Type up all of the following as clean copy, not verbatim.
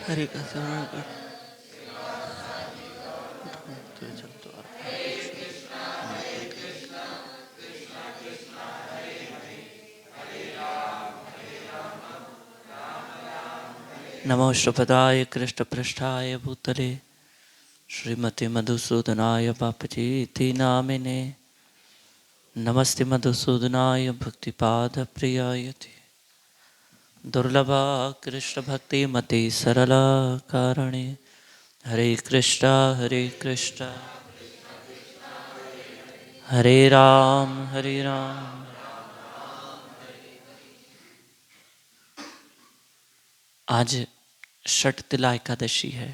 हरे का श्रवण कर तो चलते और नमो श्रीपदाय कृष्णपृष्ठाय भूतले श्रीमते मधुसूदनाय पापचेति नामिने नमस्ते मधुसूदनाय भक्तिपादप्रियाय ते दुर्लभा कृष्णभक्तिमते सरला कारणे हरे कृष्णा हरे राम आज षटतिला एकादशी है।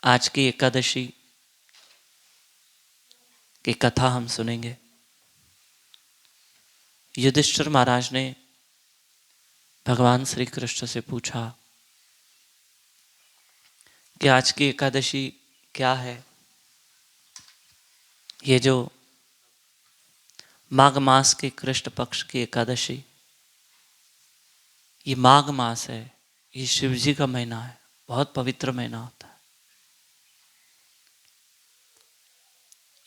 आज की एकादशी की कथा हम सुनेंगे। युधिष्ठिर महाराज ने भगवान श्री कृष्ण से पूछा कि आज की एकादशी क्या है। ये जो माघ मास के कृष्ण पक्ष की एकादशी, ये माघ मास है, ये शिव जी का महीना है, बहुत पवित्र महीना होता है।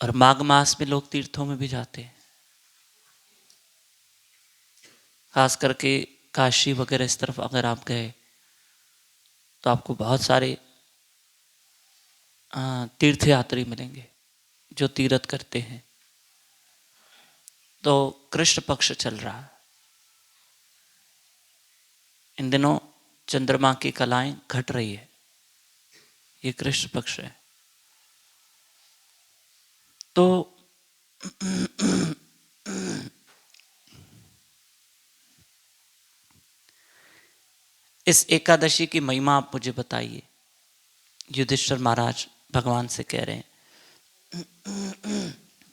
और माघ मास में लोग तीर्थों में भी जाते हैं, खास करके काशी वगैरह इस तरफ अगर आप गए तो आपको बहुत सारे तीर्थयात्री मिलेंगे जो तीर्थ करते हैं। तो कृष्ण पक्ष चल रहा है। इन दिनों चंद्रमा की कलाएं घट रही है, ये कृष्ण पक्ष है। तो इस एकादशी की महिमा आप मुझे बताइए। युधिष्ठिर महाराज भगवान से कह रहे हैं,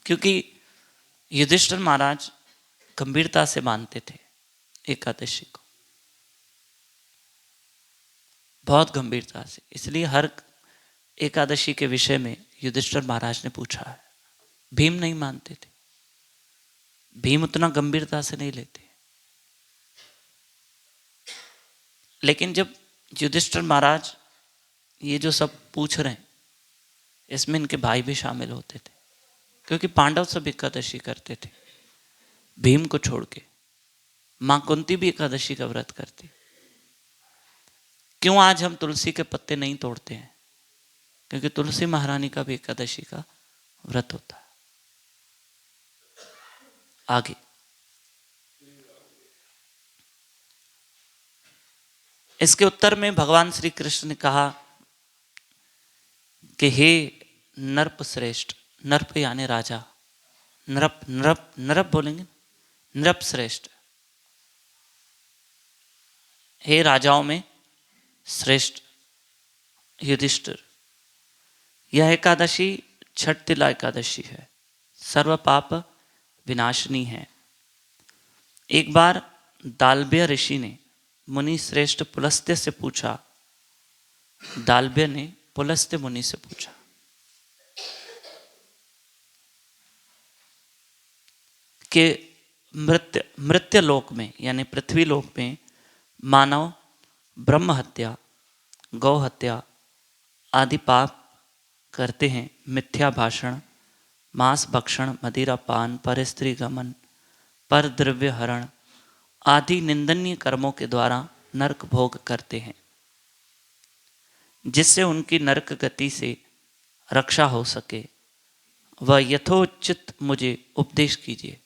क्योंकि युधिष्ठिर महाराज गंभीरता से मानते थे एकादशी को, बहुत गंभीरता से। इसलिए हर एकादशी के विषय में युधिष्ठिर महाराज ने पूछा है। भीम नहीं मानते थे, भीम उतना गंभीरता से नहीं लेते। लेकिन जब युधिष्ठिर महाराज ये जो सब पूछ रहे हैं, इसमें इनके भाई भी शामिल होते थे, क्योंकि पांडव सब एकादशी करते थे भीम को छोड़ के। मां कुंती भी एकादशी का व्रत करती। क्यों आज हम तुलसी के पत्ते नहीं तोड़ते हैं? क्योंकि तुलसी महारानी का भी एकादशी का व्रत होता है। आगे इसके उत्तर में भगवान श्री कृष्ण ने कहा कि हे नरप श्रेष्ठ, नरप यानी राजा, नरप नरप नरप बोलेंगे, नरप श्रेष्ठ, हे राजाओं में श्रेष्ठ युधिष्ठिर, यह एकादशी छठतिला एकादशी है, सर्व पाप विनाशनी है। एक बार दालब्य ऋषि ने मुनि श्रेष्ठ पुलस्त्य से पूछा, दालब्य ने पुलस्त्य मुनि से पूछा कि मृत्य लोक में यानी पृथ्वी लोक में मानव ब्रह्म हत्या, गौ हत्या आदि पाप करते हैं। मिथ्या भाषण, मांस भक्षण, मदिरा पान, पर स्त्री गमन, पर द्रव्य हरण आदि निंदनीय कर्मों के द्वारा नरक भोग करते हैं। जिससे उनकी नरक गति से रक्षा हो सके, वह यथोचित मुझे उपदेश कीजिए।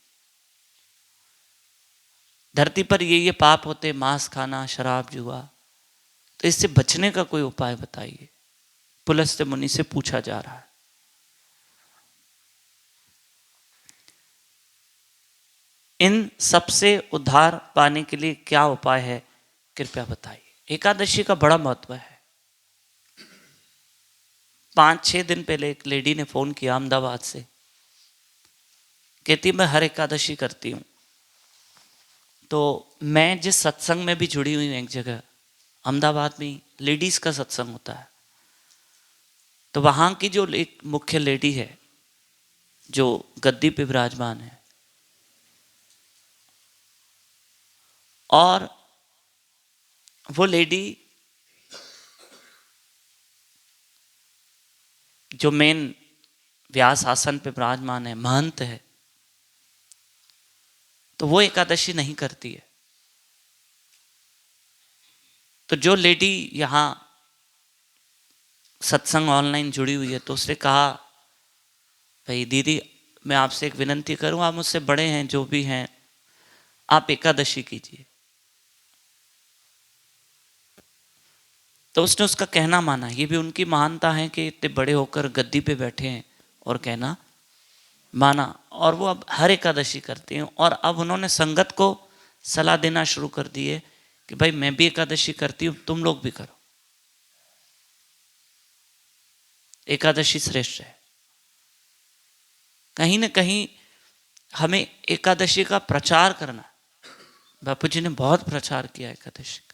धरती पर ये पाप होते, मांस खाना, शराब, जुआ, तो इससे बचने का कोई उपाय बताइए। पुलस्त्य मुनि से पूछा जा रहा है। इन सबसे उद्धार पाने के लिए क्या उपाय है, कृपया बताइए। एकादशी का बड़ा महत्व है। 5-6 दिन पहले एक लेडी ने फोन किया अहमदाबाद से, कहती मैं हर एकादशी करती हूँ। तो मैं जिस सत्संग में भी जुड़ी हुई हूँ, एक जगह अहमदाबाद में लेडीज का सत्संग होता है, तो वहां की जो एक मुख्य लेडी है जो गद्दी पे विराजमान है, और वो लेडी जो मेन व्यास आसन पे विराजमान है, महंत है, तो वो एकादशी नहीं करती है। तो जो लेडी यहाँ सत्संग ऑनलाइन जुड़ी हुई है, तो उसने कहा भाई दीदी मैं आपसे एक विनंती करूं, आप मुझसे बड़े हैं, जो भी हैं, आप एकादशी कीजिए। तो उसने उसका कहना माना। ये भी उनकी महानता है कि इतने बड़े होकर गद्दी पे बैठे हैं और कहना माना, और वो अब हर एकादशी करते हैं। और अब उन्होंने संगत को सलाह देना शुरू कर दी है कि भाई मैं भी एकादशी करती हूँ, तुम लोग भी करो, एकादशी श्रेष्ठ है। कहीं ना कहीं हमें एकादशी का प्रचार करना, बापू जी ने बहुत प्रचार किया एकादशी का।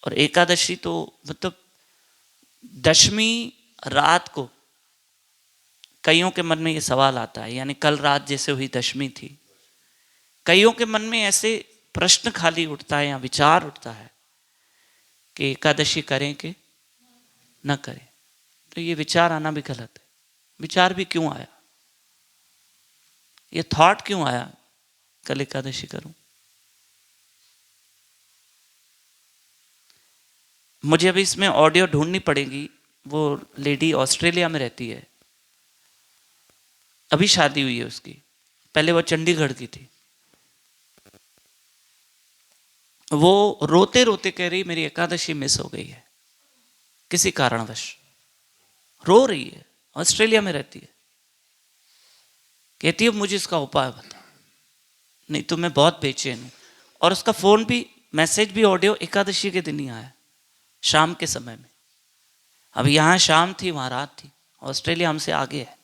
और एकादशी तो मतलब दशमी रात को कईयों के मन में ये सवाल आता है, यानी कल रात जैसे हुई दशमी थी, कईयों के मन में ऐसे प्रश्न खाली उठता है या विचार उठता है कि एकादशी करें कि न करें। तो ये विचार आना भी गलत है। विचार भी क्यों आया, ये थॉट क्यों आया कल एकादशी करूं? मुझे अभी इसमें ऑडियो ढूंढनी पड़ेगी। वो लेडी ऑस्ट्रेलिया में रहती है, अभी शादी हुई है उसकी, पहले वो चंडीगढ़ की थी। वो रोते रोते कह रही मेरी एकादशी मिस हो गई है किसी कारणवश, रो रही है, ऑस्ट्रेलिया में रहती है। कहती है मुझे इसका उपाय बता, नहीं तो मैं बहुत बेचैन हूं। और उसका फोन भी, मैसेज भी, ऑडियो एकादशी के दिन ही आया, शाम के समय में। अब यहां शाम थी, वहां रात थी, ऑस्ट्रेलिया हमसे आगे है।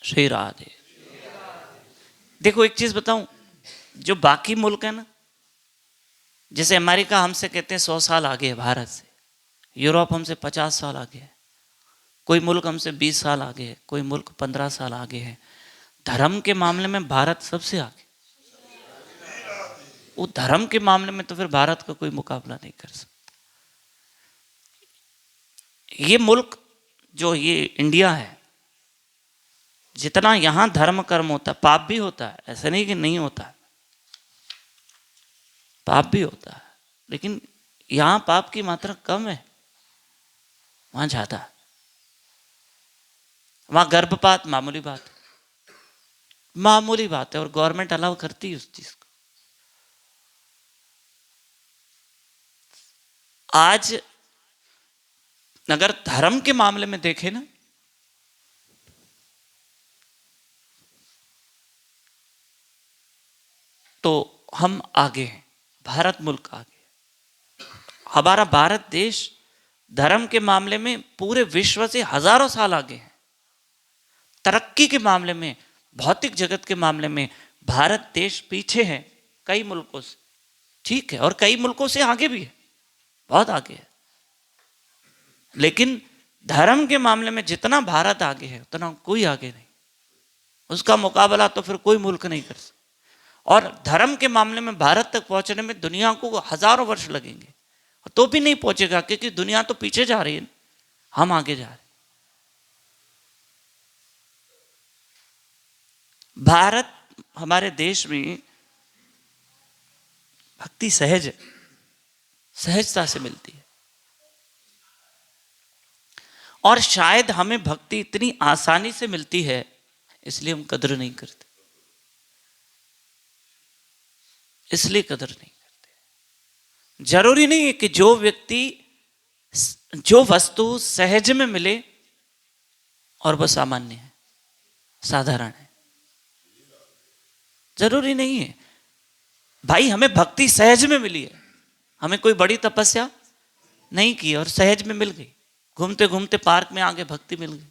श्री राधे। देखो एक चीज बताऊं, जो बाकी मुल्क है ना, जैसे अमेरिका हमसे कहते हैं 100 साल आगे है भारत से, यूरोप हमसे 50 साल आगे है, कोई मुल्क हमसे 20 साल आगे है, कोई मुल्क 15 साल आगे है। धर्म के मामले में भारत सबसे आगे। वो धर्म के मामले में तो फिर भारत का कोई मुकाबला नहीं कर सकता। ये मुल्क जो ये इंडिया है, जितना यहां धर्म कर्म होता है, पाप भी होता है, ऐसा नहीं कि नहीं होता है, पाप भी होता है, लेकिन यहां पाप की मात्रा कम है, वहां ज्यादा है। वहां गर्भपात मामूली बात है, मामूली बात है, और गवर्नमेंट अलाउ करती है उस चीज को। आज अगर धर्म के मामले में देखें ना, तो हम आगे हैं, भारत मुल्क आगे है। हमारा भारत देश धर्म के मामले में पूरे विश्व से हजारों साल आगे है। तरक्की के मामले में, भौतिक जगत के मामले में भारत देश पीछे है कई मुल्कों से, ठीक है, और कई मुल्कों से आगे भी है, बहुत आगे है। लेकिन धर्म के मामले में जितना भारत आगे है उतना कोई आगे नहीं, उसका मुकाबला तो फिर कोई मुल्क नहीं कर सकता। और धर्म के मामले में भारत तक पहुंचने में दुनिया को हजारों वर्ष लगेंगे, तो भी नहीं पहुंचेगा, क्योंकि दुनिया तो पीछे जा रही है, हम आगे जा रहे हैं। भारत, हमारे देश में भक्ति सहज है, सहजता से मिलती है। और शायद हमें भक्ति इतनी आसानी से मिलती है इसलिए हम कदर नहीं करते, इसलिए कदर नहीं करते। जरूरी नहीं है कि जो व्यक्ति जो वस्तु सहज में मिले और वह सामान्य है, साधारण है, जरूरी नहीं है भाई हमें भक्ति सहज में मिली है, हमें कोई बड़ी तपस्या नहीं की और सहज में मिल गई, घूमते घूमते पार्क में आगे भक्ति मिल गई,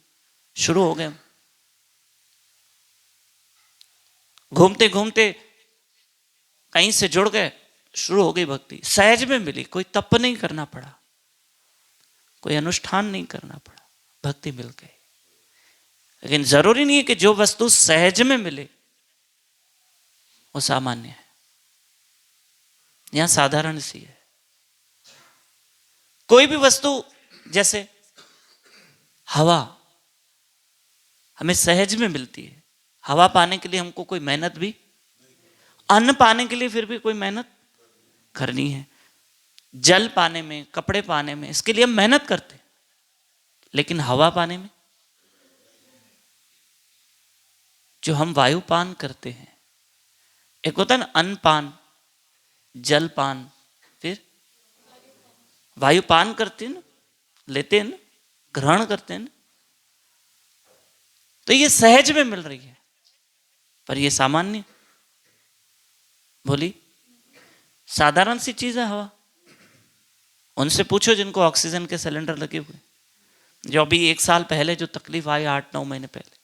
शुरू हो गए, घूमते घूमते कहीं से जुड़ गए, शुरू हो गई भक्ति, सहज में मिली, कोई तप नहीं करना पड़ा, कोई अनुष्ठान नहीं करना पड़ा, भक्ति मिल गई। लेकिन जरूरी नहीं है कि जो वस्तु सहज में मिले वो सामान्य है, यहां साधारण सी है। कोई भी वस्तु, जैसे हवा हमें सहज में मिलती है, हवा पाने के लिए हमको कोई मेहनत भी, अन्न पाने के लिए फिर भी कोई मेहनत करनी है, जल पाने में, कपड़े पाने में, इसके लिए हम मेहनत करते हैं, लेकिन हवा पाने में, जो हम वायु पान करते हैं, एक होता है ना अन्न पान, जल पान, फिर वायु पान करते हैं ना, लेते हैं ना, ग्रहण करते हैं ना, तो ये सहज में मिल रही है, पर ये सामान्य, बोली साधारण सी चीज है हवा। उनसे पूछो जिनको ऑक्सीजन के सिलेंडर लगे हुए, जो अभी 1 साल पहले जो तकलीफ आई, 8-9 महीने पहले,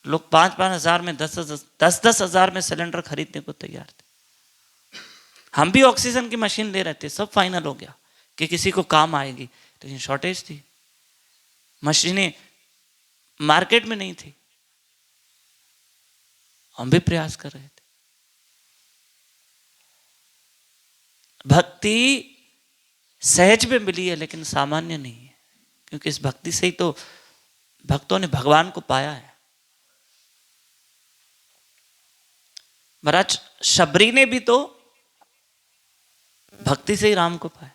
लोग 5-5 हजार में, 10-10 हजार में सिलेंडर खरीदने को तैयार थे। हम भी ऑक्सीजन की मशीन ले रहे थे, सब फाइनल हो गया कि किसी को काम आएगी, लेकिन शॉर्टेज थी, मशीनें मार्केट में नहीं थी, हम भी प्रयास कर रहे थे। भक्ति सहज में मिली है लेकिन सामान्य नहीं है, क्योंकि इस भक्ति से ही तो भक्तों ने भगवान को पाया है। महाराज शबरी ने भी तो भक्ति से ही राम को पाया,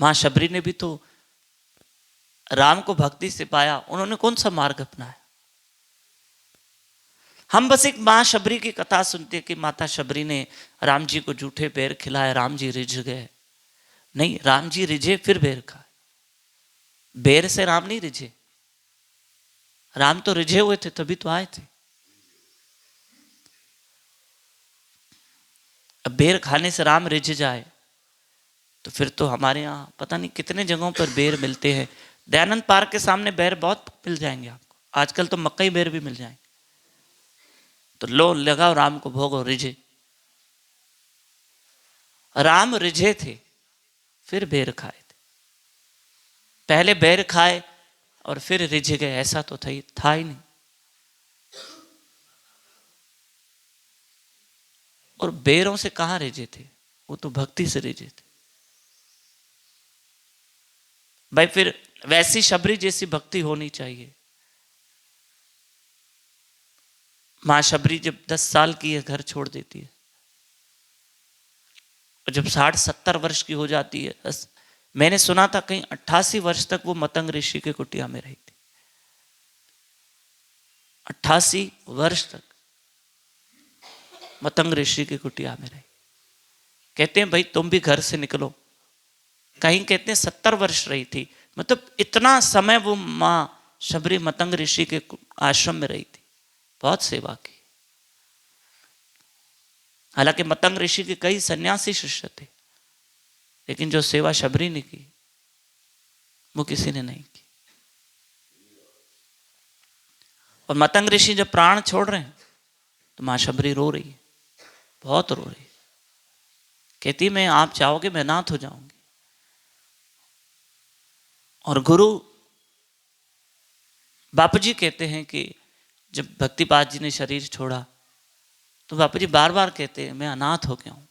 मां शबरी ने भी तो राम को भक्ति से पाया। उन्होंने कौन सा मार्ग अपनाया? हम बस एक मां शबरी की कथा सुनते कि माता शबरी ने राम जी को जूठे बेर खिलाए, राम जी रिझ गए। नहीं, राम जी रिझे फिर बेर खाए, बेर से राम नहीं रिझे, राम तो रिझे हुए थे तभी तो आए थे। अब बेर खाने से राम रिझ जाए तो फिर तो हमारे यहाँ पता नहीं कितने जगहों पर बेर मिलते हैं। दयानंद पार्क के सामने बेर बहुत मिल जाएंगे आपको, आजकल तो मकई बेर भी मिल जाएंगे। तो लो लगाओ राम को भोगो, रिझे। राम रिझे थे फिर बेर खाए थे, पहले बेर खाए और फिर रिझ गए, ऐसा तो था ही नहीं। और बेरों से कहां रिझे थे, वो तो भक्ति से रिझे थे भाई। फिर वैसी शबरी जैसी भक्ति होनी चाहिए। मां शबरी जब 10 साल की है घर छोड़ देती है, और जब 60-70 वर्ष की हो जाती है, मैंने सुना था कहीं 88 वर्ष तक वो मतंग ऋषि के कुटिया में रही थी। 88 वर्ष तक मतंग ऋषि की कुटिया में रही। कहते हैं भाई तुम भी घर से निकलो, कहीं कहते हैं 70 वर्ष रही थी। मतलब इतना समय वो मां शबरी मतंग ऋषि के आश्रम में रही थी, बहुत सेवा की। हालांकि मतंग ऋषि के कई सन्यासी शिष्य थे, लेकिन जो सेवा शबरी ने की वो किसी ने नहीं की। और मतंग ऋषि जब प्राण छोड़ रहे हैं तो मां शबरी रो रही है, बहुत रो रही है। कहती मैं आप चाहोगे मैं अनाथ हो जाऊंगी। और गुरु बापू जी कहते हैं कि जब भक्तिपाद जी ने शरीर छोड़ा तो बापू जी बार बार कहते हैं मैं अनाथ हो गया हूं।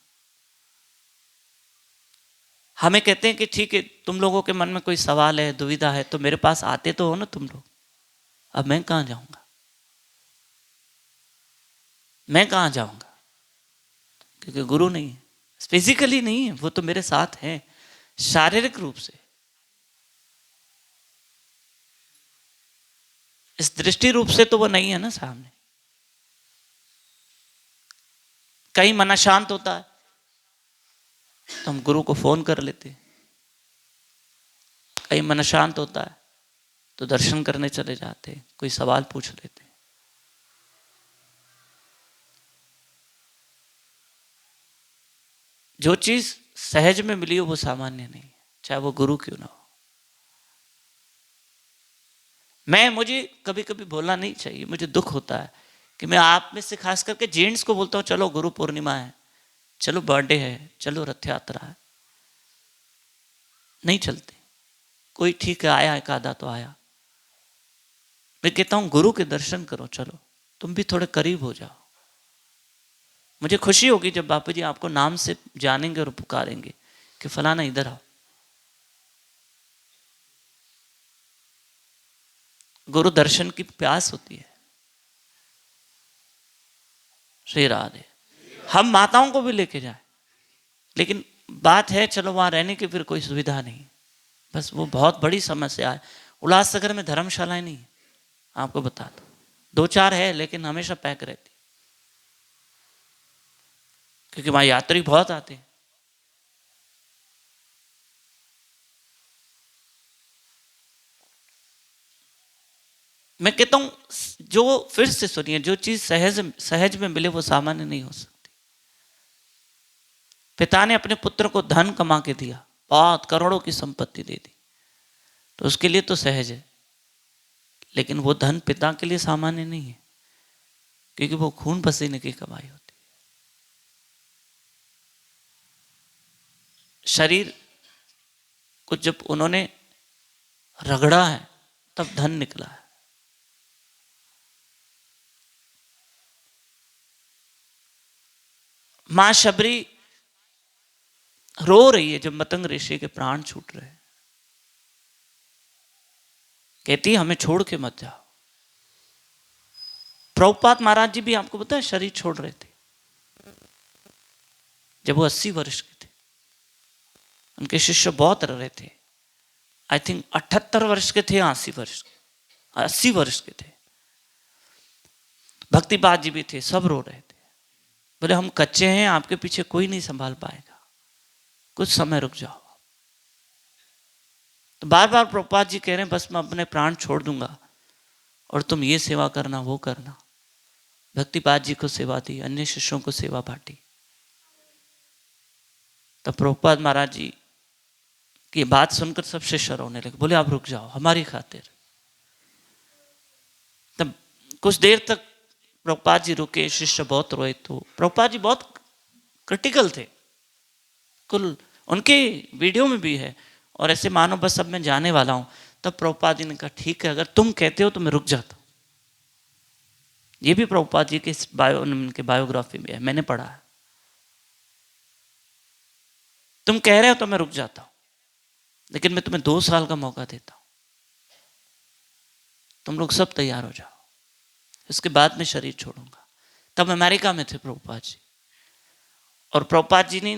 हमें कहते हैं कि ठीक है तुम लोगों के मन में कोई सवाल है, दुविधा है, तो मेरे पास आते तो हो ना तुम लोग। अब मैं कहां जाऊंगा, मैं कहां जाऊंगा, क्योंकि गुरु नहीं है, फिजिकली नहीं है, वो तो मेरे साथ है शारीरिक रूप से। इस दृष्टि रूप से तो वो नहीं है ना सामने। कहीं मन शांत होता है, तो हम गुरु को फोन कर लेते, कहीं मन शांत होता है तो दर्शन करने चले जाते, कोई सवाल पूछ लेते। जो चीज सहज में मिली हो वो सामान्य नहीं है, चाहे वो गुरु क्यों ना हो। मुझे कभी कभी बोलना नहीं चाहिए, मुझे दुख होता है कि मैं आप में से खास करके जेंट्स को बोलता हूँ, चलो गुरु पूर्णिमा है, चलो बर्थडे है, चलो रथ यात्रा है, नहीं चलते। कोई ठीक है आया, एक आधा तो आया। मैं कहता हूँ गुरु के दर्शन करो, चलो तुम भी थोड़े करीब हो जाओ। मुझे खुशी होगी जब बापू जी आपको नाम से जानेंगे और पुकारेंगे कि फलाना इधर आओ। गुरु दर्शन की प्यास होती है। श्री राधे। हम माताओं को भी लेके जाए, लेकिन बात है चलो वहां रहने की फिर कोई सुविधा नहीं, बस वो बहुत बड़ी समस्या है। उल्लासनगर में धर्मशालाएं नहीं है, आपको बता दो, 2-4 है लेकिन हमेशा पैक रहती, क्योंकि वहां यात्री बहुत आते हैं। मैं कहता हूं जो, फिर से सुनिए, जो चीज सहज सहज में मिले वो सामान्य नहीं हो सकती। पिता ने अपने पुत्र को धन कमा के दिया, बहुत करोड़ों की संपत्ति दे दी, तो उसके लिए तो सहज है, लेकिन वो धन पिता के लिए सामान्य नहीं है, क्योंकि वो खून पसीने की कमाई होती है। शरीर को जब उन्होंने रगड़ा है तब धन निकला है। मां शबरी रो रही है जब मतंग ऋषि के प्राण छूट रहे हैं, कहती हमें छोड़ के मत जाओ। प्रभुपाद महाराज जी भी आपको पता है शरीर छोड़ रहे थे जब वो 80 वर्ष के थे। उनके शिष्य बहुत रह रहे थे, आई थिंक 78 वर्ष के थे, 80 वर्ष के, 80 वर्ष के थे। भक्तिपाद जी भी थे, सब रो रहे थे, बोले हम कच्चे हैं, आपके पीछे कोई नहीं संभाल पाएगा, कुछ समय रुक जाओ। तो बार बार प्रभुपाद जी कह रहे हैं बस मैं अपने प्राण छोड़ दूंगा और तुम ये सेवा करना वो करना। भक्तिपाद जी को सेवा दी, अन्य शिष्यों को सेवा बांटी। तब प्रभुपाद महाराज जी की बात सुनकर सब शिष्य रोने लगे, बोले आप रुक जाओ हमारी खातिर। तब कुछ देर तक प्रभुपाद जी रुके, शिष्य बहुत रोए, तो प्रभुपाद जी बहुत क्रिटिकल थे, कुल उनके वीडियो में भी है, और ऐसे मानो बस अब मैं जाने वाला हूं। तब प्रभुपाद जी ने कहा ठीक है, अगर तुम कहते हो तो मैं रुक जाता हूं। ये भी प्रभुपाद जी के उनके बायोग्राफी में है, मैंने पढ़ा है। तुम कह रहे हो तो मैं रुक जाता हूं, लेकिन मैं तुम्हें 2 साल का मौका देता हूं, तुम लोग सब तैयार हो जाओ, इसके बाद मैं शरीर छोड़ूंगा। तब अमेरिका में थे प्रभुपाद जी, और प्रभुपाद जी ने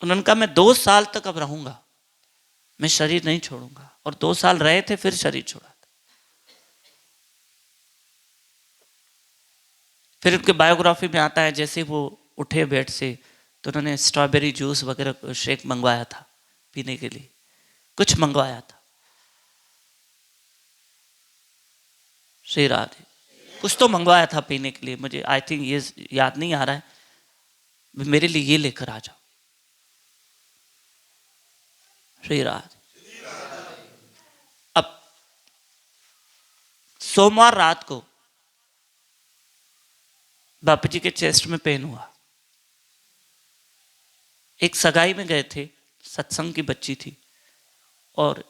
उन्होंने कहा मैं 2 साल तक अब रहूंगा, मैं शरीर नहीं छोड़ूंगा। और 2 साल रहे थे, फिर शरीर छोड़ा। फिर उनके बायोग्राफी में आता है जैसे वो उठे बेड से तो उन्होंने स्ट्रॉबेरी जूस वगैरह शेक मंगवाया था पीने के लिए, कुछ मंगवाया था। श्री राधे। कुछ तो मंगवाया था पीने के लिए, मुझे आई थिंक ये याद नहीं आ रहा है, मेरे लिए ये लेकर आ जाओ। श्री राधे। अब सोमवार रात को बापू जी के चेस्ट में पेन हुआ। एक सगाई में गए थे, सत्संग की बच्ची थी, और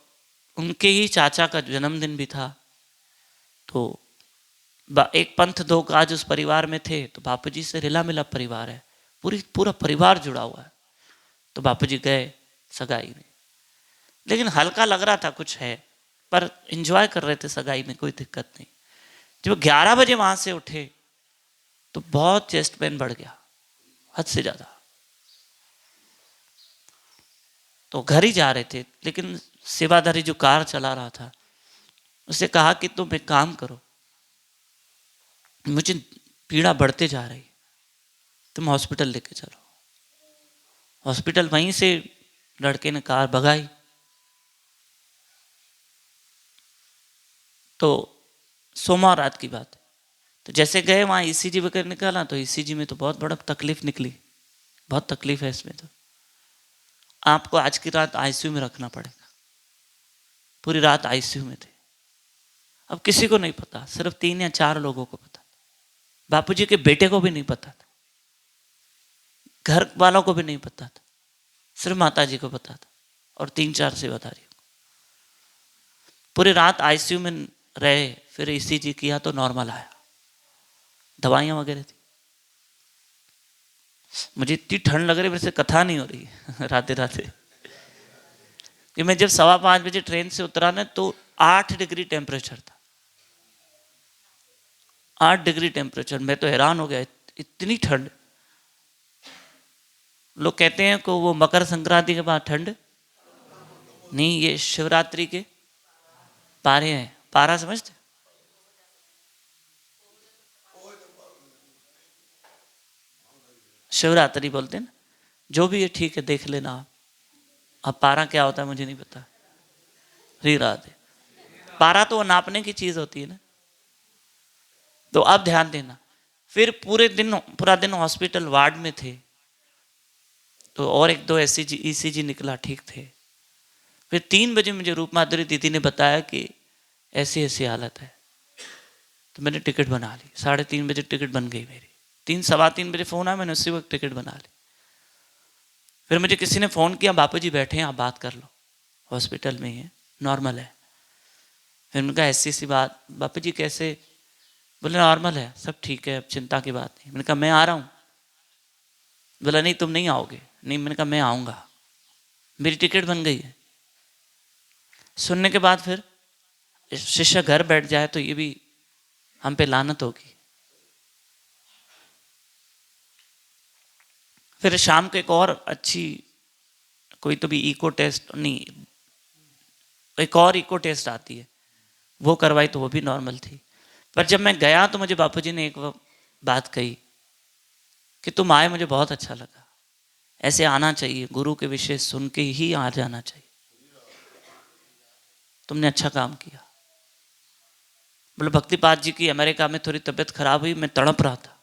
उनके ही चाचा का जन्मदिन भी था। तो एक पंथ 2 काज उस परिवार में थे, तो बापू जी से रिला मिला परिवार है, पूरा परिवार जुड़ा हुआ है। तो बापू जी गए सगाई में, लेकिन हल्का लग रहा था कुछ है, पर एंजॉय कर रहे थे सगाई में, कोई दिक्कत नहीं। जब 11 बजे वहां से उठे तो बहुत चेस्ट पेन बढ़ गया, हद से ज्यादा। तो घर ही जा रहे थे, लेकिन सेवाधारी जो कार चला रहा था उसे कहा कि तुम एक काम करो, मुझे पीड़ा बढ़ते जा रही, तुम हॉस्पिटल लेके चलो। हॉस्पिटल वहीं से लड़के ने कार भगाई। तो सोमवार रात की बात है। तो जैसे गए वहाँ ईसीजी वगैरह निकाला, तो ईसीजी में तो बहुत बड़ा तकलीफ निकली, बहुत तकलीफ है इसमें, तो आपको आज की रात आईसीयू में रखना पड़ेगा। पूरी रात आईसीयू में थे। अब किसी को नहीं पता, सिर्फ 3 या 4 लोगों को पता। बापूजी के बेटे को भी नहीं पता था, घर वालों को भी नहीं पता था, सिर्फ माता जी को पता था और 3-4 सेवादारियों को। पूरी रात आईसीयू में रहे, फिर ईसीजी किया तो नॉर्मल आया, दवाइयां वगैरह थी। मुझे इतनी ठंड लग रही, मेरे से कथा नहीं हो रही राधे राधे। कि मैं जब 5:15 बजे ट्रेन से उतरा ना, तो 8 डिग्री टेम्परेचर था, 8 डिग्री टेम्परेचर। मैं तो हैरान हो गया, इतनी ठंड। लोग कहते हैं कि वो मकर संक्रांति के बाद ठंड नहीं, ये शिवरात्रि के पारे हैं। पारा समझते? शिवरात्रि बोलते हैं ना, जो भी है ठीक है, देख लेना आप। अब पारा क्या होता है मुझे नहीं पता। री राधे। पारा तो नापने की चीज होती है ना। तो अब ध्यान देना, फिर पूरा दिन हॉस्पिटल वार्ड में थे। तो और 1-2 ईसीजी निकला, ठीक थे। फिर 3 बजे मुझे रूप माधुरी दीदी ने बताया कि ऐसी ऐसी हालत है। तो मैंने टिकट बना ली, 3:30 बजे टिकट बन गई मेरी। 3-3:15 बजे फोन आया, मैंने उसी वक्त टिकट बना ली। फिर मुझे किसी ने फोन किया, बापू जी बैठे हैं, आप बात कर लो, हॉस्पिटल में ही है, नॉर्मल है। फिर उनका ऐसी सी बात, बापू जी कैसे? बोले नॉर्मल है, सब ठीक है, अब चिंता की बात नहीं। मैंने कहा मैं आ रहा हूँ। बोला नहीं तुम नहीं आओगे। नहीं, मैंने कहा मैं आऊँगा, मेरी टिकट बन गई है। सुनने के बाद फिर शिष्य घर बैठ जाए तो ये भी हम पे लानत होगी। फिर शाम को एक और अच्छी कोई तो भी इको टेस्ट नहीं, एक और इको टेस्ट आती है, वो करवाई तो वो भी नॉर्मल थी। पर जब मैं गया तो मुझे बापूजी ने एक बात कही कि तुम आए, मुझे बहुत अच्छा लगा, ऐसे आना चाहिए, गुरु के विषय सुन के ही आ जाना चाहिए, तुमने अच्छा काम किया। बोले भक्तिपाद जी की अमेरिका में थोड़ी तबीयत खराब हुई, मैं तड़प रहा था,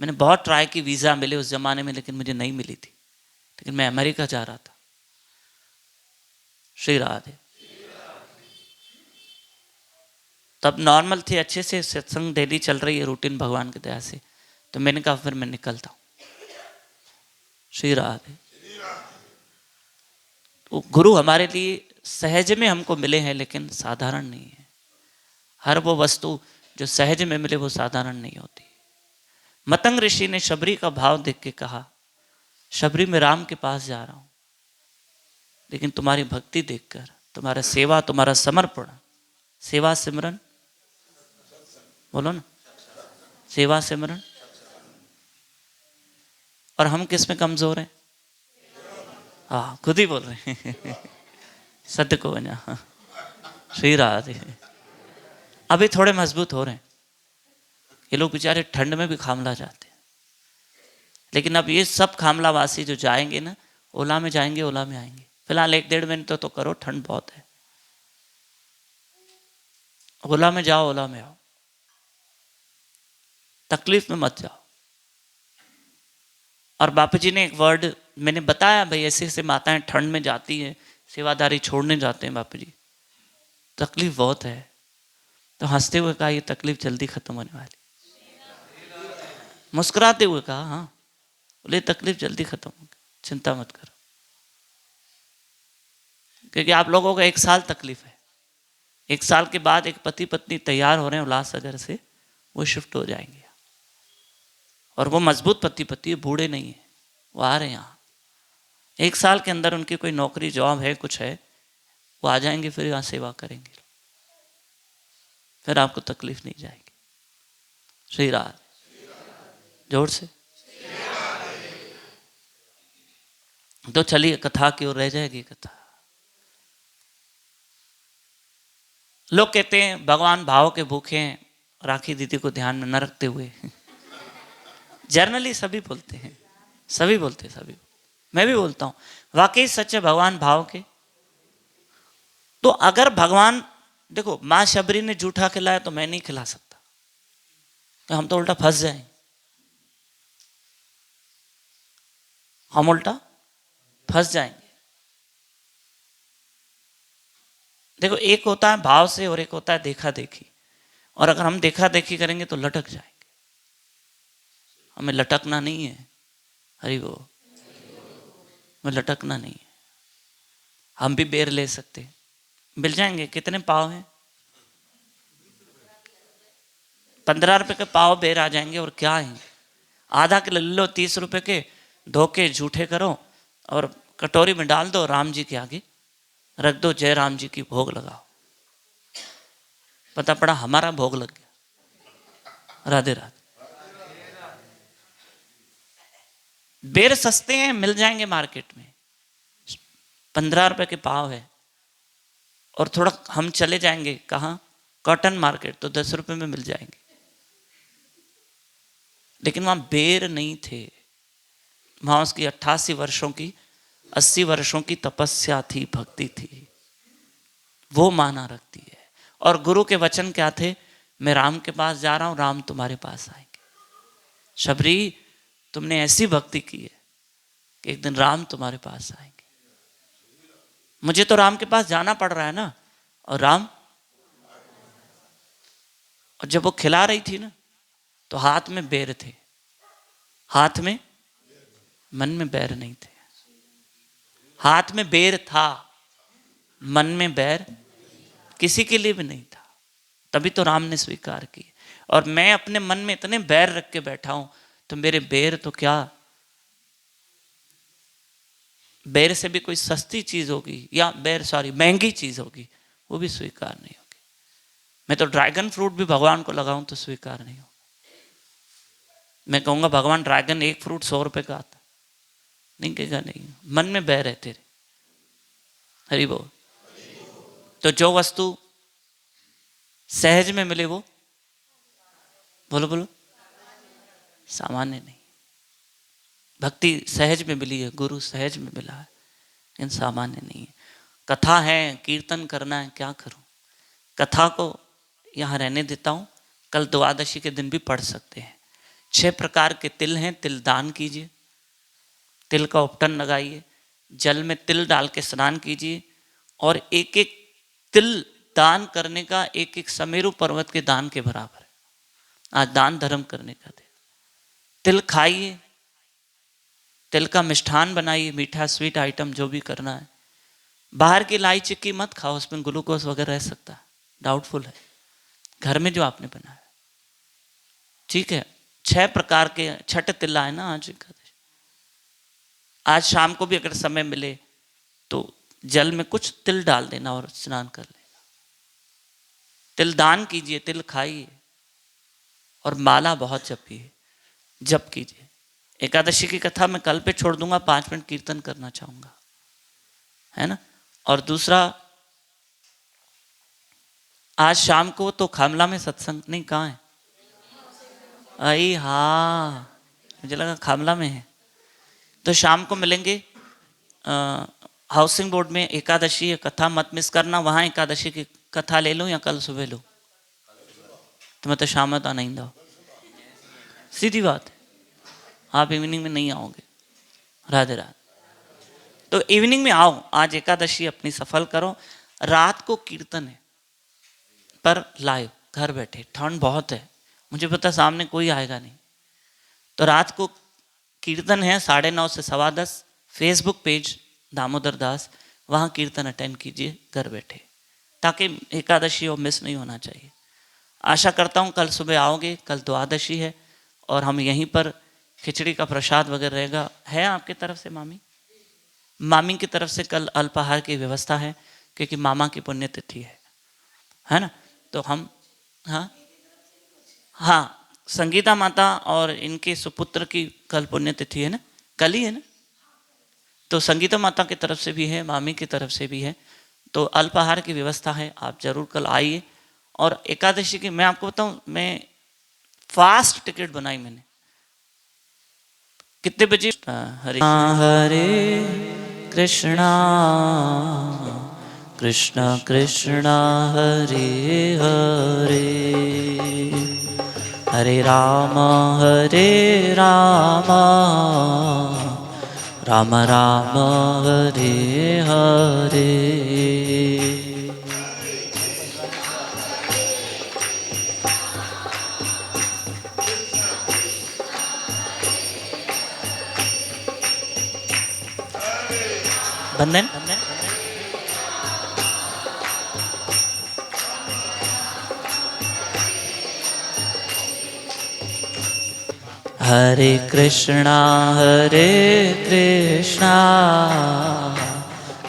मैंने बहुत ट्राई की वीज़ा मिले उस ज़माने में, लेकिन मुझे नहीं मिली थी, लेकिन मैं अमेरिका जा रहा था। श्री राधे। तब नॉर्मल थे, अच्छे से सत्संग डेली चल रही है, रूटीन भगवान की दया से। तो मैंने कहा फिर मैं निकलता हूँ। श्री राधे। तो गुरु हमारे लिए सहज में हमको मिले हैं, लेकिन साधारण नहीं है। हर वो वस्तु जो सहज में मिले वो साधारण नहीं होती। मतंग ऋषि ने शबरी का भाव देख के कहा, शबरी मैं राम के पास जा रहा हूं, लेकिन तुम्हारी भक्ति देखकर, तुम्हारा सेवा, तुम्हारा समर्पण, सेवा सिमरन बोलो ना, सेवा सिमरन। और हम किस में कमजोर हैं? हाँ, खुद ही बोल रहे हैं सत्य को बना। श्री राधे। अभी थोड़े मजबूत हो रहे हैं ये लोग, बेचारे ठंड में भी खामला जाते हैं। लेकिन अब ये सब खामलावासी जो जाएंगे ना, ओला में जाएंगे, ओला में आएंगे। फिलहाल 1-1.5 महीने तो करो, ठंड बहुत है। ओला में जाओ, ओला में आओ, तकलीफ में मत जाओ। और बापू जी ने एक वर्ड मैंने बताया, भाई ऐसे ऐसे माताएं ठंड में जाती हैं, सेवादारी छोड़ने जाते हैं बापू जी, तकलीफ बहुत है। तो हंसते हुए कहा, ये तकलीफ जल्दी खत्म होने वाली। मुस्कुराते हुए कहा, हाँ, बोले तकलीफ जल्दी खत्म होगी, चिंता मत करो। क्योंकि आप लोगों को 1 साल तकलीफ है, 1 साल के बाद एक पति पत्नी तैयार हो रहे हैं उल्लासनगर से, वो शिफ्ट हो जाएंगे। और वो मजबूत पति पत्नी, बूढ़े नहीं है, वो आ रहे हैं यहाँ। 1 साल के अंदर उनकी कोई नौकरी जॉब है, कुछ है, वो आ जाएंगे, फिर यहाँ सेवा करेंगे, फिर आपको तकलीफ नहीं जाएगी। श्री राधे। जोर से। तो चलिए कथा की ओर रह जाएगी कथा। लोग कहते हैं भगवान भाव के भूखे हैं, राखी दीदी को ध्यान में न रखते हुए। जर्नली सभी बोलते हैं, सभी बोलते हैं, सभी। मैं भी बोलता हूँ वाकई सच है भगवान भाव के। तो अगर भगवान, देखो माँ शबरी ने जूठा खिलाया तो मैं नहीं खिला सकता, तो हम तो उल्टा फंस जाएंगे, हम उल्टा फंस जाएंगे। देखो एक होता है भाव से और एक होता है देखा देखी, और अगर हम देखा देखी करेंगे तो लटक जाएंगे। हमें लटकना नहीं है, हरि वो, हमें लटकना नहीं है। हम भी बेर ले सकते, मिल जाएंगे। कितने पाव हैं? 15 रुपए के पाव बेर आ जाएंगे। और क्या है, आधा किलो ले लो 30 रुपए के, धो के जूठे करो और कटोरी में डाल दो, राम जी के आगे रख दो, जय राम जी की भोग लगाओ। पता पड़ा हमारा भोग लग गया। राधे राधे। बेर सस्ते हैं, मिल जाएंगे मार्केट में, 15 रुपए के पाव है। और थोड़ा हम चले जाएंगे कहाँ, कॉटन मार्केट, तो 10 रुपए में मिल जाएंगे। लेकिन वहां बेर नहीं थे, वहां उसकी 88 वर्षों की 80 वर्षों की तपस्या थी, भक्ति थी, वो माना रखती है। और गुरु के वचन क्या थे, मैं राम के पास जा रहा हूं, राम तुम्हारे पास आएंगे। शबरी तुमने ऐसी भक्ति की है कि एक दिन राम तुम्हारे पास आएंगे। मुझे तो राम के पास जाना पड़ रहा है ना, और राम, और जब वो खिला रही थी ना तो हाथ में बेर थे, हाथ में, मन में बैर नहीं थे। हाथ में बेर था, मन में बैर किसी के लिए भी नहीं था, तभी तो राम ने स्वीकार की। और मैं अपने मन में इतने बैर रख के बैठा हूं, तो मेरे बैर तो क्या, बैर से भी कोई सस्ती चीज होगी, या बैर सॉरी महंगी चीज होगी, वो भी स्वीकार नहीं होगी। मैं तो ड्रैगन फ्रूट भी भगवान को लगाऊं तो स्वीकार नहीं होगा। मैं कहूंगा भगवान ड्रैगन एक फ्रूट 100 रुपए का आता, नहीं कहेगा नहीं, मन में बैर है तेरे। हरि बोल। तो जो वस्तु सहज में मिले वो, बोलो बोलो, सामान्य नहीं। भक्ति सहज में मिली है, गुरु सहज में मिला है, लेकिन सामान्य नहीं है। कथा है, कीर्तन करना है, क्या करूं, कथा को यहाँ रहने देता हूं, कल द्वादशी के दिन भी पढ़ सकते हैं। 6 प्रकार के तिल हैं, तिल दान कीजिए, तिल का उपटन लगाइए, जल में तिल डाल के स्नान कीजिए, और एक एक तिल दान करने का एक एक समेरु पर्वत के दान के बराबर है। आज दान धर्म करने का दिन। तिल खाइए, तिल का मिष्ठान बनाइए, मीठा स्वीट आइटम जो भी करना है। बाहर की लाई चिक्की मत खाओ, उसमें ग्लूकोज वगैरह रह सकता है, डाउटफुल है। घर में जो आपने बनाया ठीक है। 6 प्रकार के छठ तिला है ना आज। आज शाम को भी अगर समय मिले तो जल में कुछ तिल डाल देना और स्नान कर लेना। तिल दान कीजिए, तिल खाइए, और माला बहुत जपिए, जप कीजिए। एकादशी की कथा मैं कल पे छोड़ दूंगा, 5 मिनट कीर्तन करना चाहूंगा, है ना। और दूसरा, आज शाम को तो खामला में सत्संग, नहीं कहाँ है, आई हाँ, मुझे लगा खामला में है। तो शाम को मिलेंगे हाउसिंग बोर्ड में, एकादशी है, कथा मत मिस करना। वहाँ एकादशी की कथा ले लो या कल सुबह लो, तो मैं तो शाम में तो नहीं दो, सीधी बात है। आप इवनिंग में नहीं आओगे। राधे राधे। तो इवनिंग में आओ, आज एकादशी अपनी सफल करो। रात को कीर्तन है, पर लाइव, घर बैठे, ठंड बहुत है, मुझे पता सामने कोई आएगा नहीं, तो रात को कीर्तन है 9:30 से 10:15, फेसबुक पेज दामोदर दास, वहाँ कीर्तन अटेंड कीजिए घर बैठे, ताकि एकादशी और मिस नहीं होना चाहिए। आशा करता हूँ कल सुबह आओगे, कल द्वादशी है, और हम यहीं पर खिचड़ी का प्रसाद वगैरह रहेगा। है आपकी तरफ से मामी, मामी की तरफ से कल अल्पाहार की व्यवस्था है, क्योंकि मामा की पुण्यतिथि है ना। तो हम, हाँ हाँ, संगीता माता और इनके सुपुत्र की कल पुण्यतिथि है ना, कल ही है ना। तो संगीता माता की तरफ से भी है, मामी की तरफ से भी है, तो अल्पाहार की व्यवस्था है, आप जरूर कल आइए। और एकादशी की मैं आपको बताऊं, मैं फास्ट टिकट बनाई मैंने, कितने बजे? हरे हरे कृष्णा कृष्णा कृष्णा हरे हरे, हरे राम राम राम हरे हरे। बंधन हरे कृष्णा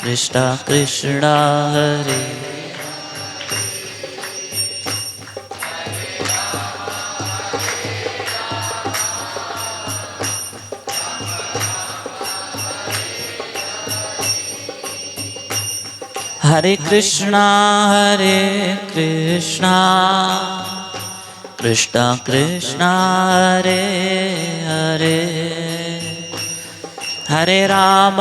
कृष्णा कृष्णा हरे, हरे कृष्णा कृष्णा कृष्णा हरे हरे, हरे राम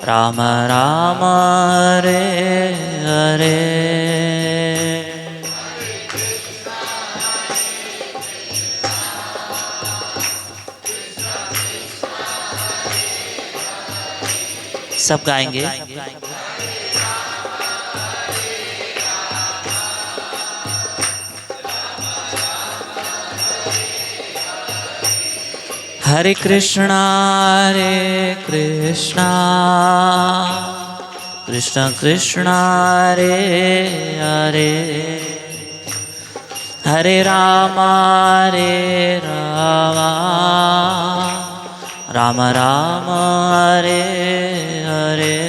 राम राम हरे हरे। सब गाएंगे। हरे कृष्णा कृष्णा कृष्णा हरे हरे, हरे राम राम राम हरे हरे।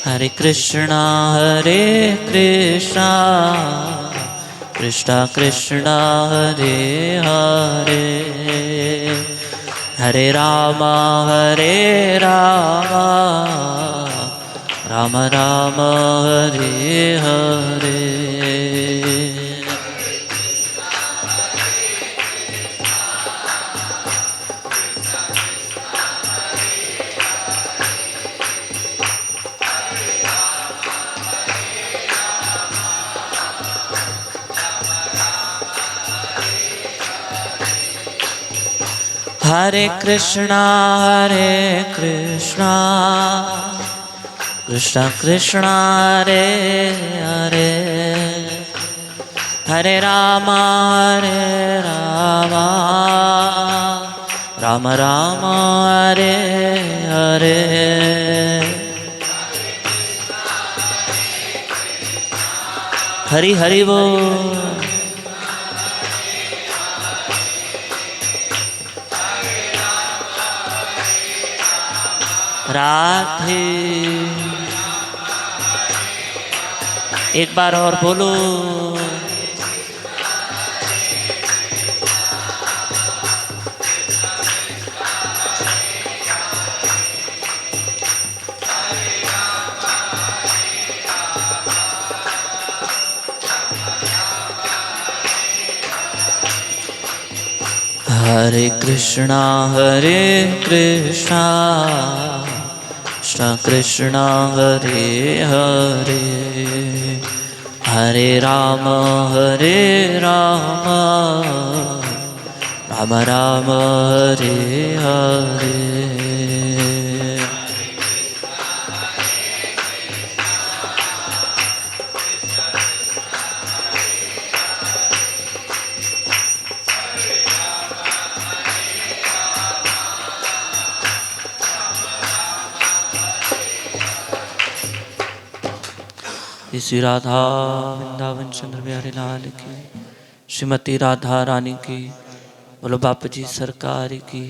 हरे कृष्णा कृष्णा कृष्णा हरे हरे, हरे राम राम राम हरे हरे। हरे कृष्णा कृष्णा कृष्णा हरे हरे, हरे राम राम राम हरे हरे। हरि हरि बोल। राधे एक बार और बोलो। हरे कृष्णा कृष्णा कृष्णा हरे हरे, हरे राम राम राम हरे हरे। श्री राधा वृंदावन चंद्र बिहारी लाल की, श्रीमती राधा रानी की, बोलो बापू जी सरकार की।